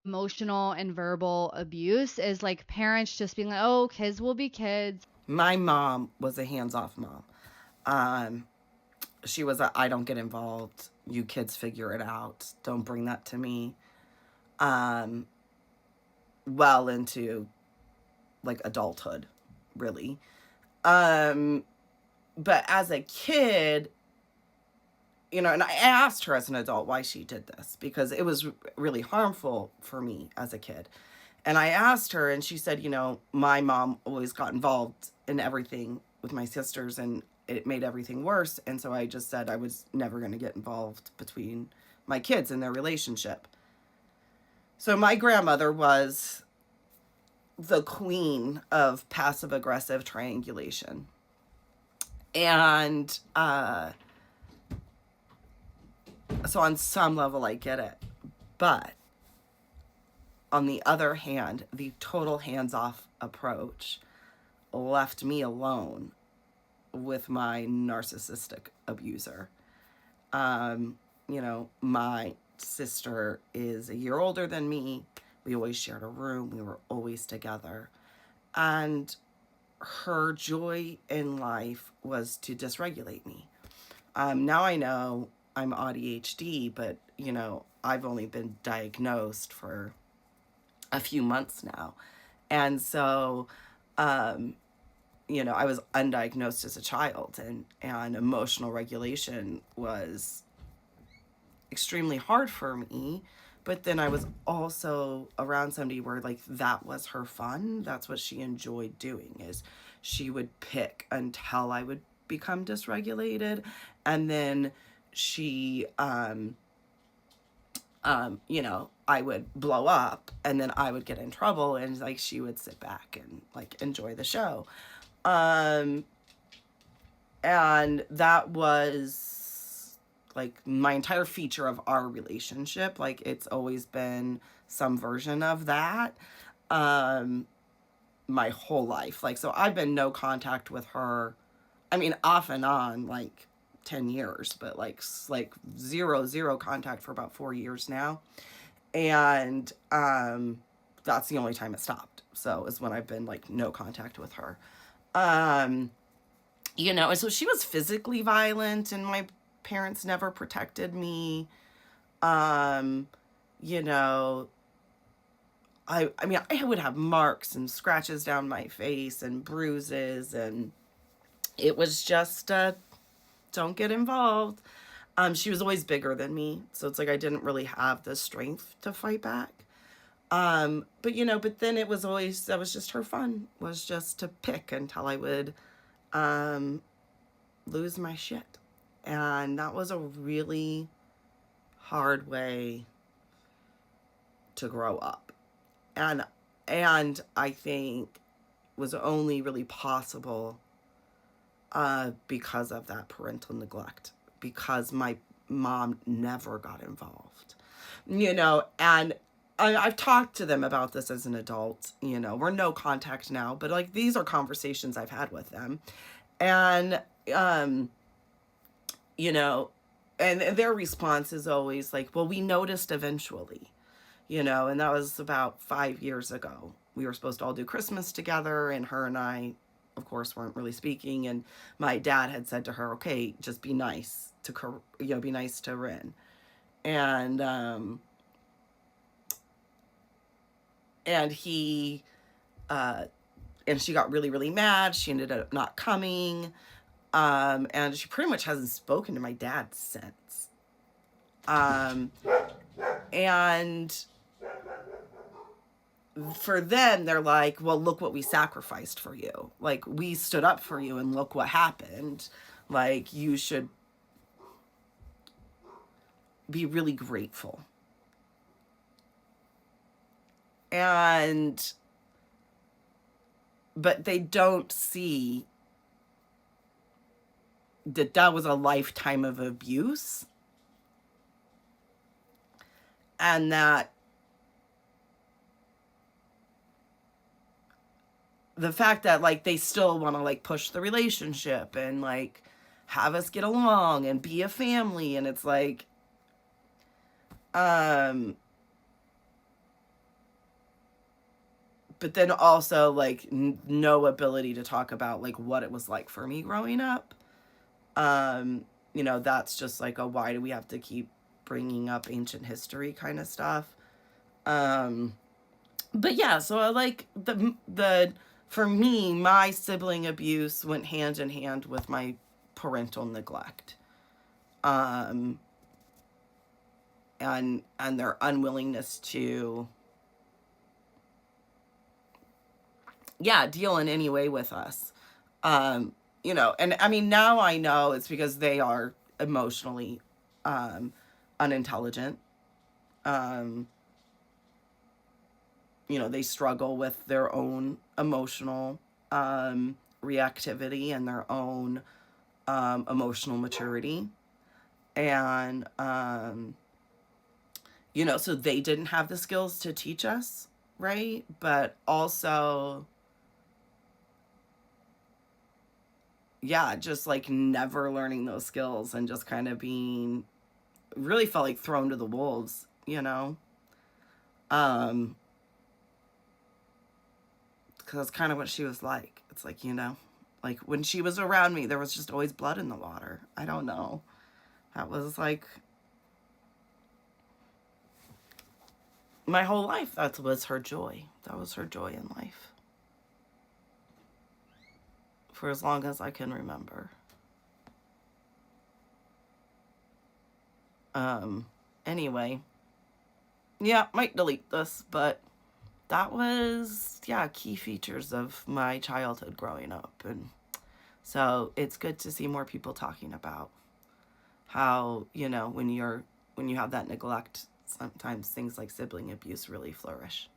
emotional and verbal abuse is like parents just being like, oh, kids will be kids. My mom was a hands-off mom. Um, she was a I don't get involved. You kids figure it out. Don't bring that to me. Um, well into like adulthood, really. Um, but as a kid, and I asked her as an adult why she did this because it was really harmful for me as a kid. And I asked her, and she said, my mom always got involved in everything with my sisters, and it made everything worse. And so I just said I was never going to get involved between my kids and their relationship. So my grandmother was the queen of passive aggressive triangulation. And so on some level, I get it. But on the other hand, the total hands off approach left me alone with my narcissistic abuser. My sister is a year older than me. We always shared a room. We were always together. And her joy in life was to dysregulate me. Now I know I'm ADHD, but, I've only been diagnosed for a few months now. And so, I was undiagnosed as a child, and emotional regulation was extremely hard for me. But then I was also around somebody where like that was her fun. That's what she enjoyed doing, is she would pick until I would become dysregulated, and then she I would blow up, and then I would get in trouble, and like she would sit back and like enjoy the show. Um and that was like my entire feature of our relationship. Like it's always been some version of that. Um my whole life. Like so I've been no contact with her. I mean off and on like 10 years, but like zero contact for about 4 years now. And that's the only time it stopped. So is when I've been like no contact with her. Um and so she was physically violent, and my parents never protected me. Um you know I mean I would have marks and scratches down my face and bruises, and it was just don't get involved. She was always bigger than me, so it's like I didn't really have the strength to fight back. But then it was always, that was just her fun, was just to pick until I would um lose my shit. And that was a really hard way to grow up. And I think was only really possible because of that parental neglect, because my mom never got involved. And I've talked to them about this as an adult. We're no contact now, but like these are conversations I've had with them. And, you know, and their response is always like, well, we noticed eventually, and that was about 5 years ago. We were supposed to all do Christmas together, and her and I, of course, weren't really speaking. And my dad had said to her, okay, just be nice to, be nice to Rin. And, and he, and she got really, really mad. She ended up not coming. And she pretty much hasn't spoken to my dad since. Um, and for them, they're like, well, look what we sacrificed for you. Like, we stood up for you, and look what happened. Like, you should be really grateful. But they don't see that was a lifetime of abuse, and that the fact that like they still want to like push the relationship and like have us get along and be a family, and it's like but then also like no ability to talk about like what it was like for me growing up. You know, that's just like a why do we have to keep bringing up ancient history kind of stuff. But yeah, so I like the for me, my sibling abuse went hand in hand with my parental neglect. Um, and their unwillingness to yeah, deal in any way with us. Um, you know, and I mean now I know it's because they are emotionally um unintelligent. Um, you know, they struggle with their own emotional reactivity and their own emotional maturity. And, you know, so they didn't have the skills to teach us, right? But also, yeah, just like never learning those skills and just kind of being really felt like thrown to the wolves, you know? Um, because that's kind of what she was like. It's like, you know, like when she was around me, there was just always blood in the water. I don't know. That was like my whole life. That was her joy. That was her joy in life for as long as I can remember. Um, anyway, yeah, might delete this, but that was, yeah, key features of my childhood growing up. And so it's good to see more people talking about how, you know, when you have that neglect, sometimes things like sibling abuse really flourish.